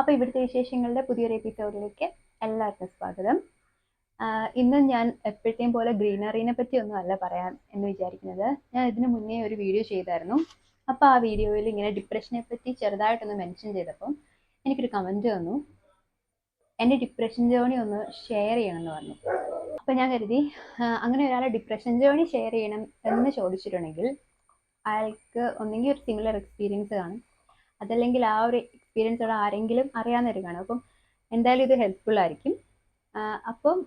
അപ്പോൾ ഇവിടുത്തെ വിശേഷങ്ങളുടെ പുതിയൊരു എപ്പിസോഡിലേക്ക് എല്ലാവർക്കും സ്വാഗതം. ഇന്ന് ഞാൻ എപ്പോഴത്തെയും പോലെ ഗ്രീനറീനെ പറ്റി ഒന്നും അല്ല പറയാൻ എന്ന് വിചാരിക്കുന്നത്. ഞാൻ ഇതിനു മുന്നേ ഒരു വീഡിയോ ചെയ്തായിരുന്നു. അപ്പോൾ ആ വീഡിയോയിൽ ഇങ്ങനെ ഡിപ്രഷനെ പറ്റി ചെറുതായിട്ടൊന്ന് മെൻഷൻ ചെയ്തപ്പം എനിക്കൊരു കമൻറ്റ് വന്നു, എൻ്റെ ഡിപ്രഷൻ ജേർണി ഒന്ന് ഷെയർ ചെയ്യണമെന്ന് പറഞ്ഞു. അപ്പോൾ ഞാൻ കരുതി അങ്ങനെ ഒരാളെ ഡിപ്രഷൻ ജേർണി ഷെയർ ചെയ്യണം എന്ന് ചോദിച്ചിട്ടുണ്ടെങ്കിൽ അയാൾക്ക് ഒന്നെങ്കിൽ ഒരു സിമിലർ എക്സ്പീരിയൻസ് കാണും, അതല്ലെങ്കിൽ ആ ഒരു എക്സ്പീരിയൻസ് ഉള്ള ആരെങ്കിലും അറിയാവുന്നവർ കാണും. അപ്പം എന്തായാലും ഇത് ഹെൽപ്ഫുൾ ആയിരിക്കും. അപ്പം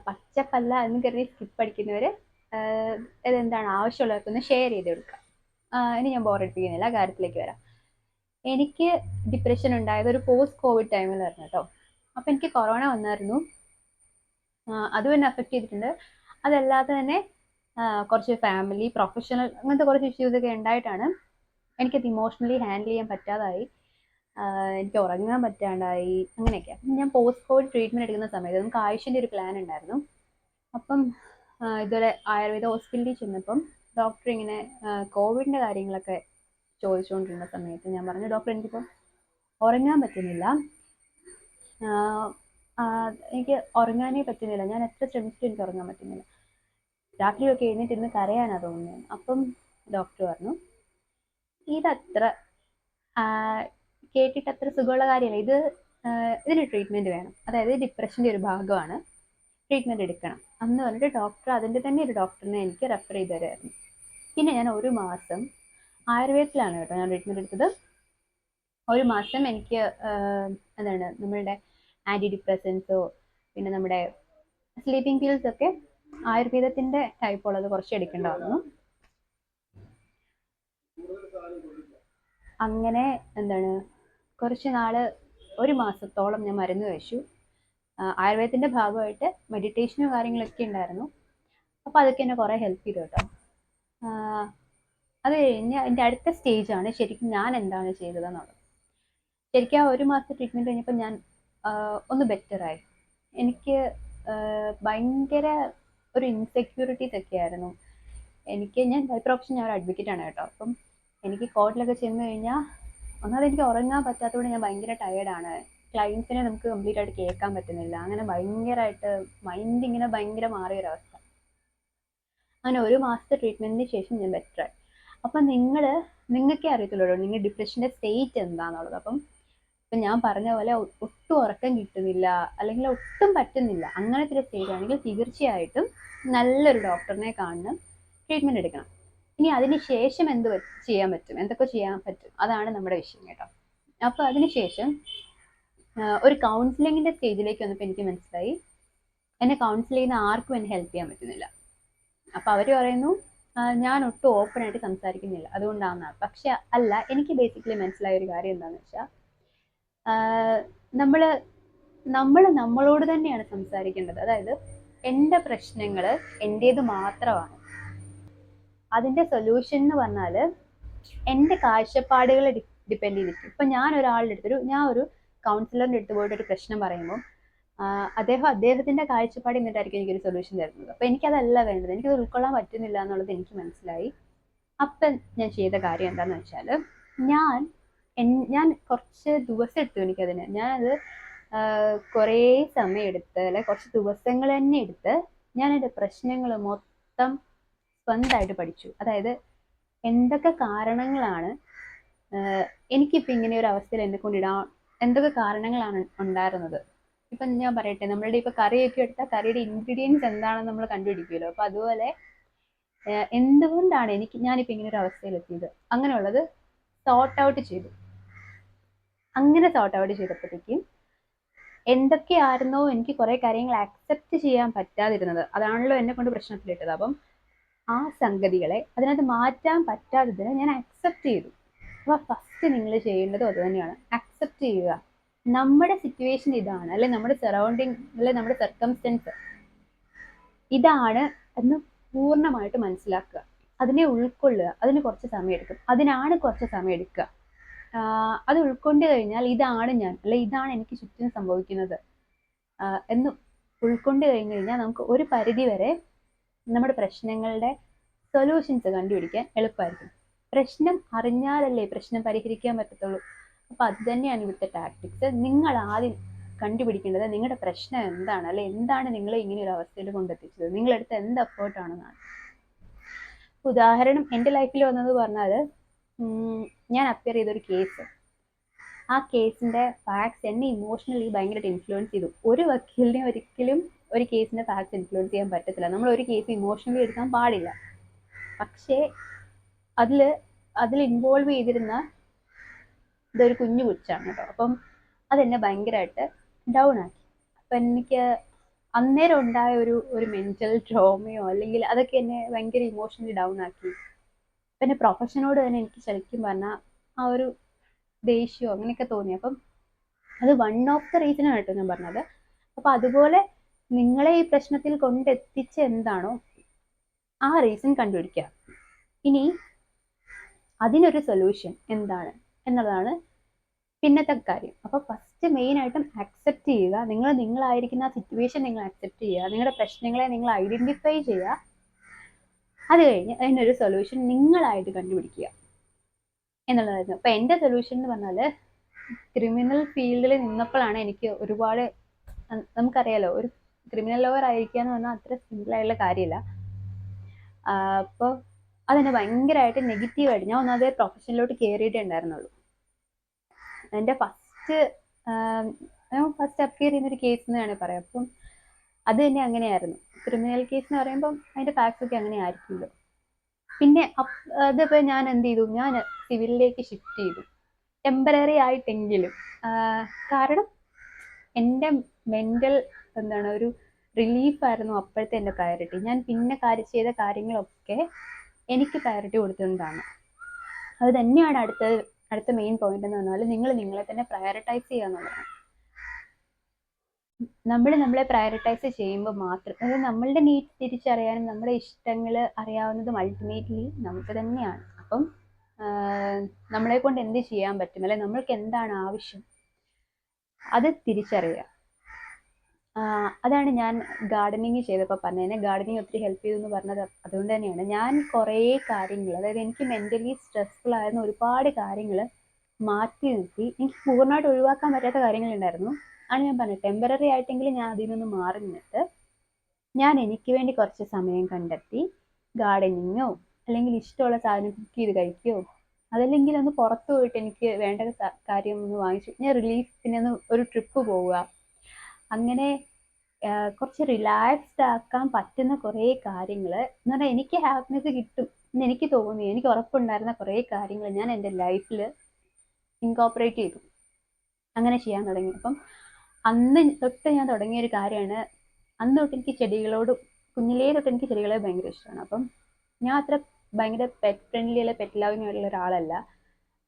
പച്ചപ്പല്ല എന്ന് കരുതി സ്കിപ്പ് അടിക്കുന്നവർ ഇതെന്താണ് ആവശ്യമുള്ളവർക്കൊന്ന് ഷെയർ ചെയ്ത് കൊടുക്കുക. ഇനി ഞാൻ ബോറടിപ്പിക്കുന്നില്ല, കാര്യത്തിലേക്ക് വരാം. എനിക്ക് ഡിപ്രഷൻ ഉണ്ടായത് ഒരു പോസ്റ്റ് കോവിഡ് ടൈമിലായിരുന്നു കേട്ടോ. അപ്പം എനിക്ക് കൊറോണ വന്നായിരുന്നു, അതും എന്നെ അഫക്റ്റ് ചെയ്തിട്ടുണ്ട്. അതല്ലാതെ തന്നെ കുറച്ച് ഫാമിലി പ്രൊഫഷണൽ അങ്ങനത്തെ കുറച്ച് ഇഷ്യൂസ് ഒക്കെ ഉണ്ടായിട്ടാണ് എനിക്കത് ഇമോഷണലി ഹാൻഡിൽ ചെയ്യാൻ പറ്റാതായി. എനിക്ക് ഉറങ്ങാൻ പറ്റാണ്ടായി, അങ്ങനെയൊക്കെ. അപ്പം ഞാൻ പോസ്റ്റ് കോവിഡ് ട്രീറ്റ്മെൻറ്റ് എടുക്കുന്ന സമയത്ത് നമുക്ക് ആയുഷിൻ്റെ ഒരു പ്ലാൻ ഉണ്ടായിരുന്നു. അപ്പം ഇതുപോലെ ആയുർവേദ ഹോസ്പിറ്റലിൽ ചെന്നപ്പം ഡോക്ടർ ഇങ്ങനെ കോവിഡിൻ്റെ കാര്യങ്ങളൊക്കെ ചോദിച്ചുകൊണ്ടിരുന്ന സമയത്ത് ഞാൻ പറഞ്ഞു, ഡോക്ടർ എനിക്കിപ്പോൾ ഉറങ്ങാൻ പറ്റുന്നില്ല, എനിക്ക് ഉറങ്ങാനേ പറ്റുന്നില്ല, ഞാൻ എത്ര ശ്രമിച്ചിട്ടും എനിക്ക് ഉറങ്ങാൻ പറ്റുന്നില്ല, രാത്രിയൊക്കെ എഴുന്നേറ്റിരുന്ന് കരയാനാണ് തോന്നുന്നത്. അപ്പം ഡോക്ടർ പറഞ്ഞു, ഇതത്ര കേട്ടിട്ട് അത്ര സുഖമുള്ള കാര്യമല്ല, ഇതിന് ട്രീറ്റ്മെൻറ്റ് വേണം, അതായത് ഡിപ്രഷൻ്റെ ഒരു ഭാഗമാണ്, ട്രീറ്റ്മെൻറ്റ് എടുക്കണം എന്ന് പറഞ്ഞിട്ട് ഡോക്ടർ അതിൻ്റെ തന്നെ ഒരു ഡോക്ടറിനെ എനിക്ക് റെഫർ ചെയ്ത് തരുമായിരുന്നു. പിന്നെ ഞാൻ ഒരു മാസം ആയുർവേദത്തിലാണ് കേട്ടോ ഞാൻ ട്രീറ്റ്മെൻറ്റ് എടുത്തത്. ഒരു മാസം എനിക്ക് എന്താണ് നമ്മളുടെ ആൻറ്റി ഡിപ്രസൻസോ പിന്നെ നമ്മുടെ സ്ലീപ്പിംഗ് പിൽസ് ഒക്കെ ആയുർവേദത്തിൻ്റെ ടൈപ്പ് ഉള്ളത് കുറച്ച് എടുക്കേണ്ട വന്നു. അങ്ങനെ എന്താണ് കുറച്ച് നാൾ, ഒരു മാസത്തോളം ഞാൻ മരുന്ന് കഴിച്ചു. ആയുർവേദത്തിൻ്റെ ഭാഗമായിട്ട് മെഡിറ്റേഷനും കാര്യങ്ങളൊക്കെ ഉണ്ടായിരുന്നു. അപ്പോൾ അതൊക്കെ എന്നെ കുറേ ഹെൽപ്പ് ചെയ്തു കേട്ടോ. അത് കഴിഞ്ഞ് എൻ്റെ അടുത്ത സ്റ്റേജാണ് ശരിക്കും ഞാൻ എന്താണ് ചെയ്തതെന്നുള്ളത്. ശരിക്കും ആ ഒരു മാസത്തെ ട്രീറ്റ്മെൻറ്റ് കഴിഞ്ഞപ്പോൾ ഞാൻ ഒന്ന് ബെറ്ററായി. എനിക്ക് ഭയങ്കര ഒരു ഇൻസെക്യൂരിറ്റീസ് ഒക്കെ ആയിരുന്നു. ഞാൻ ബൈ പ്രൊഫഷൻ ഞാൻ ഒരു അഡ്വക്കേറ്റാണ് കേട്ടോ. അപ്പം എനിക്ക് കോർട്ടിലൊക്കെ ചെന്ന് കഴിഞ്ഞാൽ ഒന്നാമത് എനിക്ക് ഉറങ്ങാൻ പറ്റാത്തതുകൊണ്ട് ഞാൻ ഭയങ്കര ടയേർഡാണ്. ക്ലയൻസിനെ നമുക്ക് കംപ്ലീറ്റ് ആയിട്ട് കേൾക്കാൻ പറ്റുന്നില്ല. അങ്ങനെ ഭയങ്കരമായിട്ട് മൈൻഡ് ഇങ്ങനെ ഭയങ്കര മാറിയൊരവസ്ഥ. അങ്ങനെ ഒരു മാസത്തെ ട്രീറ്റ്മെൻറ്റിന് ശേഷം ഞാൻ ബെറ്ററായി. അപ്പം നിങ്ങൾക്കേ അറിയത്തുള്ളൂ നിങ്ങൾ ഡിപ്രഷൻ്റെ സ്റ്റേറ്റ് എന്താണെന്നുള്ളത്. അപ്പം ഞാൻ പറഞ്ഞ പോലെ ഒട്ടും ഉറക്കം കിട്ടുന്നില്ല, അല്ലെങ്കിൽ ഒട്ടും പറ്റുന്നില്ല, അങ്ങനത്തെ ഒരു സ്റ്റേജ് ആണെങ്കിൽ തീർച്ചയായിട്ടും നല്ലൊരു ഡോക്ടറിനെ കാണണം, ട്രീറ്റ്മെൻറ്റ് എടുക്കണം. ഇനി അതിന് ശേഷം ചെയ്യാൻ പറ്റും, എന്തൊക്കെ ചെയ്യാൻ പറ്റും, അതാണ് നമ്മുടെ വിഷയം കേട്ടോ. അപ്പോൾ അതിനുശേഷം ഒരു കൗൺസിലിങ്ങിൻ്റെ സ്റ്റേജിലേക്ക് വന്നപ്പോൾ എനിക്ക് മനസ്സിലായി എന്നെ കൗൺസിൽ ചെയ്യുന്ന ആർക്കും എന്നെ ഹെൽപ്പ് ചെയ്യാൻ പറ്റുന്നില്ല. അപ്പോൾ അവർ പറയുന്നു ഞാൻ ഒട്ടും ഓപ്പണായിട്ട് സംസാരിക്കുന്നില്ല അതുകൊണ്ടാണ്. പക്ഷെ അല്ല, എനിക്ക് ബേസിക്കലി മനസ്സിലായ ഒരു കാര്യം എന്താണെന്ന് വെച്ചാൽ നമ്മൾ നമ്മളോട് തന്നെയാണ് സംസാരിക്കേണ്ടത്. അതായത് എൻ്റെ പ്രശ്നങ്ങൾ എൻ്റേത് മാത്രമാണ്. അതിൻ്റെ സൊല്യൂഷൻ എന്ന് പറഞ്ഞാൽ എൻ്റെ കാഴ്ചപ്പാടുകളെ ഡിപ്പെൻഡ് ചെയ്തിരിക്കും. ഇപ്പം ഞാൻ ഒരു കൗൺസിലറിൻ്റെ അടുത്ത് പോയിട്ട് ഒരു പ്രശ്നം പറയുമ്പോൾ അദ്ദേഹത്തിൻ്റെ കാഴ്ചപ്പാട് എന്നിട്ടായിരിക്കും എനിക്കൊരു സൊല്യൂഷൻ തരുന്നത്. അപ്പോൾ എനിക്കതല്ല വേണ്ടത്, എനിക്കത് ഉൾക്കൊള്ളാൻ പറ്റുന്നില്ല എന്നുള്ളത് എനിക്ക് മനസ്സിലായി. അപ്പം ഞാൻ ചെയ്ത കാര്യം എന്താണെന്ന് വെച്ചാൽ ഞാൻ കുറച്ച് ദിവസം എടുത്തു എനിക്കതിന്. ഞാനത് കുറേ സമയം എടുത്ത്, അല്ലെ കുറച്ച് ദിവസങ്ങൾ തന്നെ എടുത്ത് ഞാൻ എൻ്റെ പ്രശ്നങ്ങൾ മൊത്തം സ്വന്തമായിട്ട് പഠിച്ചു. അതായത് എന്തൊക്കെ കാരണങ്ങളാണ് എനിക്കിപ്പോൾ ഇങ്ങനെ ഒരു അവസ്ഥയിൽ എന്നെ കൊണ്ടിടാൻ, എന്തൊക്കെ കാരണങ്ങളാണ് ഉണ്ടായിരുന്നത്. ഇപ്പം ഞാൻ പറയട്ടെ, നമ്മളുടെ ഇപ്പോൾ കറിയൊക്കെ എടുത്താൽ കറിയുടെ ഇൻഗ്രീഡിയൻസ് എന്താണെന്ന് നമ്മൾ കണ്ടുപിടിക്കുമല്ലോ. അപ്പോൾ അതുപോലെ എന്തുകൊണ്ടാണ് ഞാനിപ്പോൾ ഇങ്ങനെ ഒരു അവസ്ഥയിലെത്തിയത്, അങ്ങനെയുള്ളത് സോർട്ട് ഔട്ട് ചെയ്തു. അങ്ങനെ സോർട്ട് ഔട്ട് ചെയ്തപ്പോഴത്തേക്കും എന്തൊക്കെയായിരുന്നോ എനിക്ക് കുറേ കാര്യങ്ങൾ അക്സെപ്റ്റ് ചെയ്യാൻ പറ്റാതിരുന്നത്, അതാണല്ലോ എന്നെ കൊണ്ട് പ്രശ്നത്തിലിട്ടത്. അപ്പം ആ സംഗതികളെ അതിനകത്ത് മാറ്റാൻ പറ്റാത്തതിനെ ഞാൻ അക്സെപ്റ്റ് ചെയ്തു. അപ്പോൾ ഫസ്റ്റ് നിങ്ങൾ ചെയ്യേണ്ടതും അത് തന്നെയാണ്, അക്സെപ്റ്റ് ചെയ്യുക. നമ്മുടെ സിറ്റുവേഷൻ ഇതാണ്, അല്ലെ നമ്മുടെ സറൗണ്ടിങ്, അല്ലെ നമ്മുടെ സർക്കംസ്റ്റൻസ് ഇതാണ് എന്ന് പൂർണ്ണമായിട്ട് മനസ്സിലാക്കുക, അതിനെ ഉൾക്കൊള്ളുക. അതിന് കുറച്ച് സമയം എടുക്കും, കുറച്ച് സമയം എടുക്കുക. അത് ഉൾക്കൊണ്ട് കഴിഞ്ഞാൽ ഇതാണ് ഞാൻ, അല്ലെ ഇതാണ് എനിക്ക് ചുറ്റും സംഭവിക്കുന്നത് എന്ന് ഉൾക്കൊണ്ട് കഴിഞ്ഞു കഴിഞ്ഞാൽ നമുക്ക് ഒരു പരിധി വരെ നമ്മുടെ പ്രശ്നങ്ങളുടെ സൊല്യൂഷൻസ് കണ്ടുപിടിക്കാൻ എളുപ്പമായിരിക്കും. പ്രശ്നം അറിഞ്ഞാലല്ലേ പ്രശ്നം പരിഹരിക്കാൻ പറ്റത്തുള്ളൂ. അപ്പോൾ അത് തന്നെയാണ് ഇവിടുത്തെ ടാക്ടിക്സ്. നിങ്ങൾ ആദ്യം കണ്ടുപിടിക്കേണ്ടത് നിങ്ങളുടെ പ്രശ്നം എന്താണ്, അല്ലെ എന്താണ് നിങ്ങളെ ഇങ്ങനെ ഒരു അവസ്ഥയിൽ കൊണ്ടെത്തിച്ചത്, നിങ്ങളെടുത്ത എന്ത് എഫേർട്ടാണെന്നാണ്. ഉദാഹരണം എൻ്റെ ലൈഫിൽ വന്നത് പറഞ്ഞാൽ, ഞാൻ അപ്പിയർ ചെയ്തൊരു കേസ്, ആ കേസിൻ്റെ ഫാക്ട്സ് എന്നെ ഇമോഷണലി ഭയങ്കരമായിട്ട് ഇൻഫ്ലുവൻസ് ചെയ്തു. ഒരു വക്കീലിനെ ഒരിക്കലും ഒരു കേസിൻ്റെ ഫാക്ട്സ് ഇൻഫ്ലുവൻസ് ചെയ്യാൻ പറ്റത്തില്ല. നമ്മൾ ഒരു കേസ് ഇമോഷണലി എടുക്കാൻ പാടില്ല. പക്ഷേ അതിൽ ഇൻവോൾവ് ചെയ്തിരുന്ന ഇതൊരു കുഞ്ഞു കൊച്ചാണ് കേട്ടോ. അപ്പം അതെന്നെ ഭയങ്കരമായിട്ട് ഡൗൺ ആക്കി. അപ്പം എനിക്ക് അന്നേരം ഉണ്ടായ ഒരു മെന്റൽ ട്രോമയോ അല്ലെങ്കിൽ അതൊക്കെ എന്നെ ഭയങ്കര ഇമോഷണലി ഡൗൺ ആക്കി. പിന്നെ പ്രൊഫഷനോട് തന്നെ എനിക്ക് ശരിക്കും പറഞ്ഞാൽ ആ ഒരു ദേഷ്യമോ അങ്ങനെയൊക്കെ തോന്നി. അപ്പം അത് വൺ ഓഫ് ദ റീസൺ ആണ് കേട്ടോ ഞാൻ പറഞ്ഞത്. അപ്പം അതുപോലെ നിങ്ങളെ ഈ പ്രശ്നത്തിൽ കൊണ്ടെത്തിച്ച എന്താണോ ആ റീസൺ കണ്ടുപിടിക്കുക. ഇനി അതിനൊരു സൊല്യൂഷൻ എന്താണ് എന്നുള്ളതാണ് പിന്നത്തെ കാര്യം. അപ്പോൾ ഫസ്റ്റ് മെയിൻ ആയിട്ടും അക്സെപ്റ്റ് ചെയ്യുക. നിങ്ങളായിരിക്കുന്ന ആ സിറ്റുവേഷൻ നിങ്ങൾ അക്സെപ്റ്റ് ചെയ്യുക. നിങ്ങളുടെ പ്രശ്നങ്ങളെ നിങ്ങൾ ഐഡന്റിഫൈ ചെയ്യുക. അത് കഴിഞ്ഞ് അതിനൊരു സൊല്യൂഷൻ നിങ്ങളായിട്ട് കണ്ടുപിടിക്കുക എന്നുള്ളതായിരുന്നു. അപ്പോൾ എൻ്റെ സൊല്യൂഷൻ എന്ന് പറഞ്ഞാൽ, ക്രിമിനൽ ഫീൽഡിൽ നിന്നപ്പോഴാണ് എനിക്ക് ഒരുപാട്, നമുക്കറിയാലോ ഒരു ക്രിമിനൽ ലോയർ ആയിരിക്കുക എന്ന് പറഞ്ഞാൽ അത്ര സിമ്പിളായിട്ടുള്ള കാര്യമില്ല. അപ്പോൾ അതെന്നെ ഭയങ്കരമായിട്ട് നെഗറ്റീവായിട്ട്, ഞാൻ ഒന്നാമതേ പ്രൊഫഷനിലോട്ട് കയറിയിട്ടേ ഉണ്ടായിരുന്നുള്ളൂ. എൻ്റെ ഫസ്റ്റ് അപ്പിയർ ചെയ്യുന്നൊരു കേസ് എന്ന് വേണമെങ്കിൽ പറയാം. അപ്പം അത് തന്നെ അങ്ങനെയായിരുന്നു. ക്രിമിനൽ കേസ് എന്ന് പറയുമ്പം അതിൻ്റെ ഫാക്ട്സ് ഒക്കെ അങ്ങനെ ആയിരിക്കുമല്ലോ. പിന്നെ അതിപ്പോൾ ഞാൻ എന്ത് ചെയ്തു, ഞാൻ സിവിലിലേക്ക് ഷിഫ്റ്റ് ചെയ്തു, ടെമ്പററി ആയിട്ടെങ്കിലും. കാരണം എൻ്റെ മെൻ്റൽ ഒരു റിലീഫായിരുന്നു അപ്പോഴത്തെ എൻ്റെ പ്രയോറിറ്റി. ഞാൻ പിന്നെ ചെയ്ത കാര്യങ്ങളൊക്കെ എനിക്ക് പ്രയോറിറ്റി കൊടുത്തുകൊണ്ടാണ്. അത് തന്നെയാണ് അടുത്ത മെയിൻ പോയിന്റ് എന്ന് പറഞ്ഞാൽ, നിങ്ങൾ നിങ്ങളെ തന്നെ പ്രയോറിറ്റൈസ് ചെയ്യുക എന്നുള്ളതാണ്. നമ്മളെ പ്രയോറിറ്റൈസ് ചെയ്യുമ്പോൾ മാത്രം, അതായത് നമ്മളുടെ നീഡ്സ് തിരിച്ചറിയാനും നമ്മുടെ ഇഷ്ടങ്ങൾ അറിയാവുന്നതും അൾട്ടിമേറ്റ്ലി നമുക്ക് തന്നെയാണ്. അപ്പം നമ്മളെ കൊണ്ട് എന്ത് ചെയ്യാൻ പറ്റും, അല്ലെ നമ്മൾക്ക് എന്താണ് ആവശ്യം, അത് തിരിച്ചറിയുക. അതാണ് ഞാൻ ഗാർഡനിങ് ചെയ്തപ്പോൾ പറഞ്ഞത്. ഗാർഡനിങ് ഒത്തിരി ഹെൽപ്പ് ചെയ്തു എന്ന് പറഞ്ഞത് അതുകൊണ്ട് തന്നെയാണ്. ഞാൻ കുറേ കാര്യങ്ങൾ, അതായത് എനിക്ക് മെൻ്റലി സ്ട്രെസ്ഫുൾ ആയിരുന്ന ഒരുപാട് കാര്യങ്ങൾ മാറ്റി നിർത്തി. എനിക്ക് പൂർണ്ണമായിട്ട് ഒഴിവാക്കാൻ പറ്റാത്ത കാര്യങ്ങളുണ്ടായിരുന്നു. ആണ് ഞാൻ പറഞ്ഞത്, ടെമ്പററി ആയിട്ടെങ്കിലും ഞാൻ അതിൽ നിന്ന് മാറി നിന്നിട്ട് ഞാൻ എനിക്ക് വേണ്ടി കുറച്ച് സമയം കണ്ടെത്തി ഗാർഡനിങ്ങോ അല്ലെങ്കിൽ ഇഷ്ടമുള്ള സാധനം കുക്ക് ചെയ്ത് കഴിക്കുകയോ, അതല്ലെങ്കിൽ ഒന്ന് പുറത്ത് പോയിട്ട് എനിക്ക് വേണ്ട കാര്യം ഒന്ന് വാങ്ങിച്ചു ഞാൻ റിലീഫിന് ഒരു ട്രിപ്പ് പോവുക, അങ്ങനെ കുറച്ച് റിലാക്സ്ഡ് ആക്കാൻ പറ്റുന്ന കുറേ കാര്യങ്ങൾ എന്ന് പറഞ്ഞാൽ എനിക്ക് ഹാപ്പിനെസ് കിട്ടും എന്ന് എനിക്ക് തോന്നി, എനിക്ക് ഉറപ്പുണ്ടായിരുന്ന കുറേ കാര്യങ്ങൾ ഞാൻ എൻ്റെ ലൈഫിൽ ഇൻകോപ്പറേറ്റ് ചെയ്തു. അങ്ങനെ ചെയ്യാൻ തുടങ്ങി. അപ്പം അന്ന് തൊട്ട് ഞാൻ തുടങ്ങിയൊരു കാര്യമാണ്, അന്ന് തൊട്ട് എനിക്ക് കുഞ്ഞിലേ തൊട്ട് എനിക്ക് ചെടികളെ ഭയങ്കര ഇഷ്ടമാണ്. അപ്പം ഞാൻ അത്ര ഭയങ്കര പെറ്റ് ഫ്രണ്ട്ലി അല്ല, പെറ്റ് ലവിങ് ആയിട്ടുള്ള ഒരാളല്ല.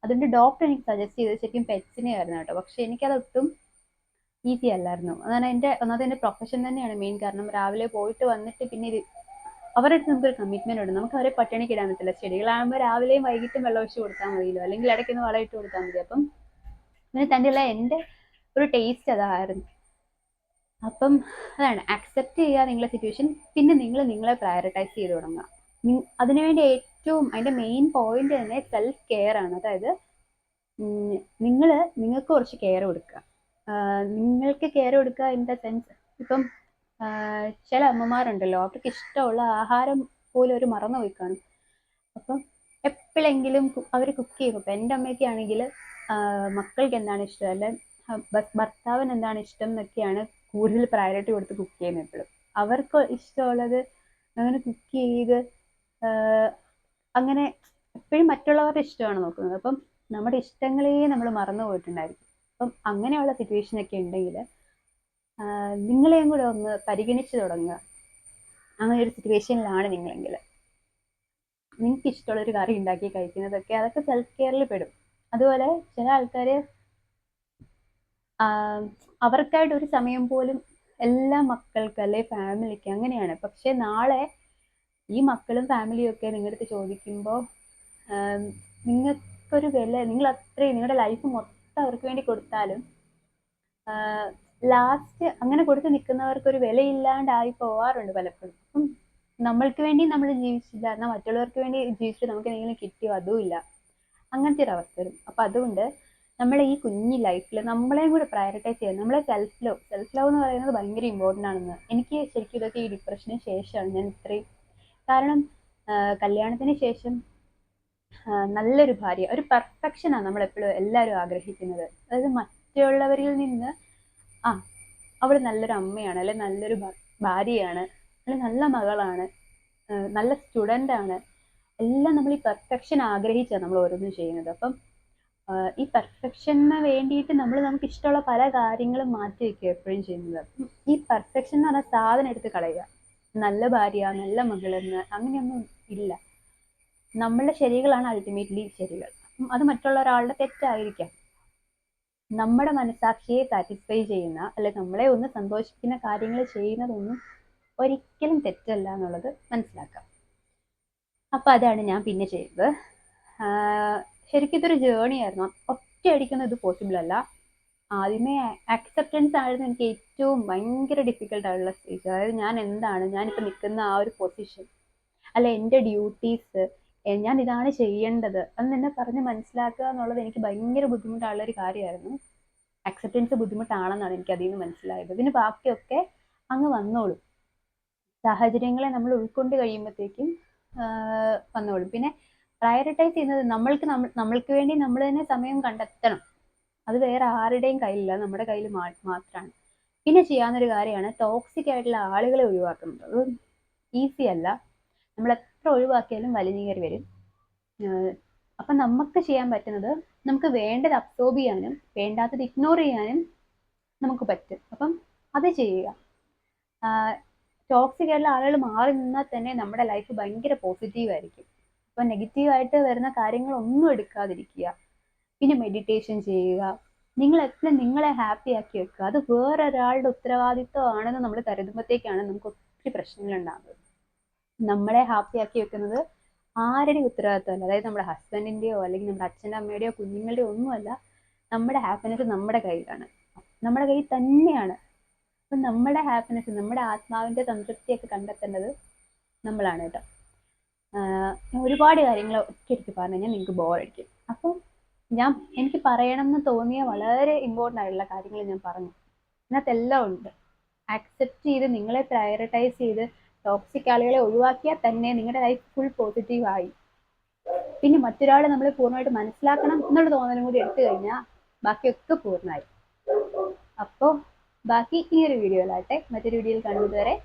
അതുകൊണ്ട് ഡോക്ടർ എനിക്ക് സജസ്റ്റ് ചെയ്തത് ശരിക്കും പെറ്റ്സിനെ ആയിരുന്നു കേട്ടോ. പക്ഷെ എനിക്കതൊട്ടും ഈസി അല്ലായിരുന്നു. അതാണ് ഒന്നാമത് പ്രൊഫഷൻ തന്നെയാണ് മെയിൻ കാരണം. രാവിലെ പോയിട്ട് വന്നിട്ട് പിന്നെ അവരുടെ അടുത്ത് നമുക്കൊരു കമ്മിറ്റ്മെന്റ് ഉണ്ട്. നമുക്ക് അവരെ പട്ടിണിക്ക് ഇടാൻ പറ്റില്ല. ചെടികളാകുമ്പോൾ രാവിലെയും വൈകിട്ടും വെള്ളം ഒഴിച്ച് കൊടുത്താൽ മതിയല്ലോ, അല്ലെങ്കിൽ ഇടയ്ക്കൊന്ന് വളമിട്ട് കൊടുത്താൽ മതി. അപ്പം അതിന് തന്നെയുള്ള എൻ്റെ ഒരു ടേസ്റ്റ് അതായിരുന്നു. അപ്പം അതാണ് അക്സെപ്റ്റ് ചെയ്യുക നിങ്ങളുടെ സിറ്റുവേഷൻ, പിന്നെ നിങ്ങളെ പ്രയോറിറ്റൈസ് ചെയ്ത് തുടങ്ങുക. അതിനുവേണ്ടി അതിൻ്റെ മെയിൻ പോയിന്റ് തന്നെ സെൽഫ് കെയർ ആണ്. അതായത് നിങ്ങൾക്ക് കുറച്ച് കെയർ കൊടുക്കുക. നിങ്ങൾക്ക് കെയർ കൊടുക്കുക ഇൻ ദ സെൻസ്, ഇപ്പം ചില അമ്മമാരുണ്ടല്ലോ, അവർക്ക് ഇഷ്ടമുള്ള ആഹാരം പോലും അവർ മറന്നു പോയി കാണും. അപ്പം എപ്പോഴെങ്കിലും അവർ കുക്ക് ചെയ്യും. ഇപ്പം എൻ്റെ അമ്മയ്ക്ക് ആണെങ്കിൽ മക്കൾക്ക് എന്താണ് ഇഷ്ടം, അല്ലെ ഭർത്താവിന് എന്താണ് ഇഷ്ടം എന്നൊക്കെയാണ് കൂടുതൽ പ്രയോറിറ്റി കൊടുത്ത് കുക്ക് ചെയ്യുന്നത്. എപ്പോഴും അവർക്ക് ഇഷ്ടമുള്ളത് അങ്ങനെ കുക്ക് ചെയ്ത് അങ്ങനെ എപ്പോഴും മറ്റുള്ളവരുടെ ഇഷ്ടമാണ് നോക്കുന്നത്. അപ്പം നമ്മുടെ ഇഷ്ടങ്ങളെ നമ്മൾ മറന്നു പോയിട്ടുണ്ടായിരിക്കും. അപ്പം അങ്ങനെയുള്ള സിറ്റുവേഷനൊക്കെ ഉണ്ടെങ്കിൽ നിങ്ങളെയും കൂടെ ഒന്ന് പരിഗണിച്ച് തുടങ്ങുക. അങ്ങനെ ഒരു സിറ്റുവേഷനിലാണ് നിങ്ങളെങ്കിൽ, നിങ്ങൾക്ക് ഇഷ്ടമുള്ളൊരു കറി ഉണ്ടാക്കി കഴിക്കുന്നതൊക്കെ അതൊക്കെ സെൽഫ് കെയറിൽ പെടും. അതുപോലെ ചില ആൾക്കാർ അവർക്കായിട്ട് ഒരു സമയം പോലും എല്ലാ മക്കൾക്ക് അല്ലെ ഫാമിലിക്ക് അങ്ങനെയാണ്. പക്ഷെ നാളെ ഈ മക്കളും ഫാമിലിയും ഒക്കെ നിങ്ങളുടെ അടുത്ത് ചോദിക്കുമ്പോൾ നിങ്ങൾക്കൊരു വില, നിങ്ങൾ അത്രയും നിങ്ങളുടെ ലൈഫ് മൊത്തം അവർക്ക് വേണ്ടി കൊടുത്താലും ലാസ്റ്റ് അങ്ങനെ കൊടുത്ത് നിൽക്കുന്നവർക്ക് ഒരു വിലയില്ലാണ്ടായി പോവാറുണ്ട് പലപ്പോഴും. അപ്പം നമ്മൾക്ക് വേണ്ടി നമ്മൾ ജീവിച്ചില്ല, എന്നാൽ മറ്റുള്ളവർക്ക് വേണ്ടി ജീവിച്ചിട്ട് നമുക്ക് എന്തെങ്കിലും കിട്ടിയോ അതും ഇല്ല, അങ്ങനത്തെ ഒരു അവസ്ഥ വരും. അപ്പം അതുകൊണ്ട് നമ്മളെ ഈ കുഞ്ഞു ലൈഫിൽ നമ്മളെയും കൂടെ പ്രയോറിറ്റൈസ് ചെയ്യുക. നമ്മളെ സെൽഫ് ലവ് എന്ന് പറയുന്നത് ഭയങ്കര ഇമ്പോർട്ടൻ്റ് ആണെന്ന് എനിക്ക് ശരിക്കും ഇതൊക്കെ ഈ ഡിപ്രഷന് ശേഷമാണ് ഞാൻ ഇത്രയും. കാരണം കല്യാണത്തിന് ശേഷം നല്ലൊരു ഭാര്യ, ഒരു പെർഫെക്ഷനാണ് നമ്മളെപ്പോഴും എല്ലാവരും ആഗ്രഹിക്കുന്നത്. അതായത് മറ്റുള്ളവരിൽ നിന്ന് ആ അവൾ നല്ലൊരു അമ്മയാണ്, അല്ലെ നല്ലൊരു ഭാര്യയാണ്, അല്ലെ നല്ല മകളാണ്, നല്ല സ്റ്റുഡൻ്റ് ആണ്, എല്ലാം നമ്മൾ ഈ പെർഫെക്ഷൻ ആഗ്രഹിച്ചാണ് നമ്മൾ ഓരോന്നും ചെയ്യുന്നത്. അപ്പം ഈ പെർഫെക്ഷന് വേണ്ടിയിട്ട് നമ്മൾ നമുക്ക് ഇഷ്ടമുള്ള പല കാര്യങ്ങളും മാറ്റി വെക്കുക എപ്പോഴും ചെയ്യുന്നത്. ഈ പെർഫെക്ഷൻ എന്ന് പറഞ്ഞാൽ സാധനം എടുത്ത് കളയുക. നല്ല ഭാര്യ, നല്ല മകളെന്ന് അങ്ങനെയൊന്നും ഇല്ല. നമ്മളുടെ ശരികളാണ് അൾട്ടിമേറ്റ്ലി ശരികൾ. അത് മറ്റുള്ള ഒരാളുടെ തെറ്റായിരിക്കാം. നമ്മുടെ മനസാക്ഷിയെ സാറ്റിസ്ഫൈ ചെയ്യുന്ന, അല്ലെ നമ്മളെ ഒന്ന് സന്തോഷിക്കുന്ന കാര്യങ്ങൾ ചെയ്യുന്നതൊന്നും ഒരിക്കലും തെറ്റല്ല എന്നുള്ളത് മനസ്സിലാക്കാം. അപ്പൊ അതാണ് ഞാൻ പിന്നെ ചെയ്തത്. ശരിക്കും ഇതൊരു ജേണി ആയിരുന്നു. ഒറ്റയടിക്കൊന്നും ഇത് പോസിബിൾ അല്ല. ആദ്യമേ ആക്സെപ്റ്റൻസ് ആയിരുന്നു എനിക്ക് ഏറ്റവും ഭയങ്കര ഡിഫിക്കൽട്ട് ആയിട്ടുള്ള സ്റ്റേജ്. അതായത് ഞാൻ എന്താണ്, ഞാനിപ്പോൾ നിൽക്കുന്ന ആ ഒരു പൊസിഷൻ, അല്ല എൻ്റെ ഡ്യൂട്ടീസ്, ഞാൻ ഇതാണ് ചെയ്യേണ്ടത് എന്ന് എന്നെ പറഞ്ഞ് മനസ്സിലാക്കുക എന്നുള്ളത് എനിക്ക് ഭയങ്കര ബുദ്ധിമുട്ടുള്ള ഒരു കാര്യമായിരുന്നു. അക്സെപ്റ്റൻസ് ബുദ്ധിമുട്ടാണെന്നാണ് എനിക്ക് അതിൽ നിന്ന് മനസ്സിലായത്. പിന്നെ ബാക്കിയൊക്കെ അങ്ങ് വന്നോളും. സാഹചര്യങ്ങളെ നമ്മൾ ഉൾക്കൊണ്ട് കഴിയുമ്പോഴത്തേക്കും വന്നോളും. പിന്നെ പ്രയോറിറ്റൈസ് ചെയ്യുന്നത് നമ്മൾക്ക് വേണ്ടി നമ്മൾ തന്നെ സമയം കണ്ടെത്തണം. അത് വേറെ ആരുടെയും കയ്യിലില്ല, നമ്മുടെ കയ്യിൽ മാത്രമാണ്. പിന്നെ ചെയ്യാവുന്നൊരു കാര്യമാണ് ടോക്സിക് ആയിട്ടുള്ള ആളുകളെ ഒഴിവാക്കുന്നത്. അത് ഈസി അല്ല, നമ്മൾ എത്ര ഒഴിവാക്കിയാലും വലിഞ്ഞു കയറി വരും. അപ്പം നമുക്ക് ചെയ്യാൻ പറ്റുന്നത് നമുക്ക് വേണ്ടത് അബ്സോർബ് ചെയ്യാനും വേണ്ടാത്തത് ഇഗ്നോർ ചെയ്യാനും നമുക്ക് പറ്റും. അപ്പം അത് ചെയ്യുക. ടോക്സിക് ആയിട്ടുള്ള ആളുകൾ മാറി നിന്നാൽ തന്നെ നമ്മുടെ ലൈഫ് ഭയങ്കര പോസിറ്റീവ് ആയിരിക്കും. അപ്പം നെഗറ്റീവായിട്ട് വരുന്ന കാര്യങ്ങളൊന്നും എടുക്കാതിരിക്കുക. പിന്നെ മെഡിറ്റേഷൻ ചെയ്യുക. നിങ്ങൾ എപ്പോഴും നിങ്ങളെ ഹാപ്പി ആക്കി വെക്കുക. അത് വേറൊരാളുടെ ഉത്തരവാദിത്വമാണെന്ന് നമ്മൾ കരുതുമ്പോഴത്തേക്കാണ് നമുക്ക് ഒത്തിരി പ്രശ്നങ്ങൾ ഉണ്ടാകുന്നത്. നമ്മളെ ഹാപ്പി ആക്കി വെക്കുന്നത് ആരുടെയും ഉത്തരവാദിത്വമല്ല. അതായത് നമ്മുടെ ഹസ്ബൻഡിൻ്റെയോ അല്ലെങ്കിൽ നമ്മുടെ അച്ഛൻ്റെ അമ്മയുടെയോ കുഞ്ഞുങ്ങളുടെയോ ഒന്നുമല്ല. നമ്മുടെ ഹാപ്പിനെസ് നമ്മുടെ കയ്യിലാണ്, നമ്മുടെ കയ്യിൽ തന്നെയാണ്. അപ്പം നമ്മുടെ ഹാപ്പിനെസ്, നമ്മുടെ ആത്മാവിൻ്റെ സംതൃപ്തിയൊക്കെ കണ്ടെത്തേണ്ടത് നമ്മളാണ് കേട്ടോ. ഒരുപാട് കാര്യങ്ങൾ ഒറ്റയടിക്ക് പറഞ്ഞു കഴിഞ്ഞാൽ നിങ്ങൾക്ക് ബോറടിക്കും. അപ്പം എനിക്ക് പറയണം എന്ന് തോന്നിയ വളരെ ഇമ്പോർട്ടൻ്റ് ആയിട്ടുള്ള കാര്യങ്ങൾ ഞാൻ പറഞ്ഞു. ഇതിനകത്തെല്ലാം ഉണ്ട്. ആക്സെപ്റ്റ് ചെയ്ത് നിങ്ങളെ പ്രയോറിറ്റൈസ് ചെയ്ത് ടോക്സിക് ആളുകളെ ഒഴിവാക്കിയാൽ തന്നെ നിങ്ങളുടെ ലൈഫ് ഫുൾ പോസിറ്റീവ് ആയി. പിന്നെ മറ്റൊരാളെ നമ്മൾ പൂർണ്ണമായിട്ട് മനസ്സിലാക്കണം എന്നുള്ള തോന്നലും കൂടി എടുത്തു കഴിഞ്ഞാൽ ബാക്കിയൊക്കെ പൂർണ്ണമായി. അപ്പോൾ ബാക്കി ഈ ഒരു വീഡിയോയിലാട്ടെ. മറ്റൊരു വീഡിയോയിൽ കാണുന്നത് വരെ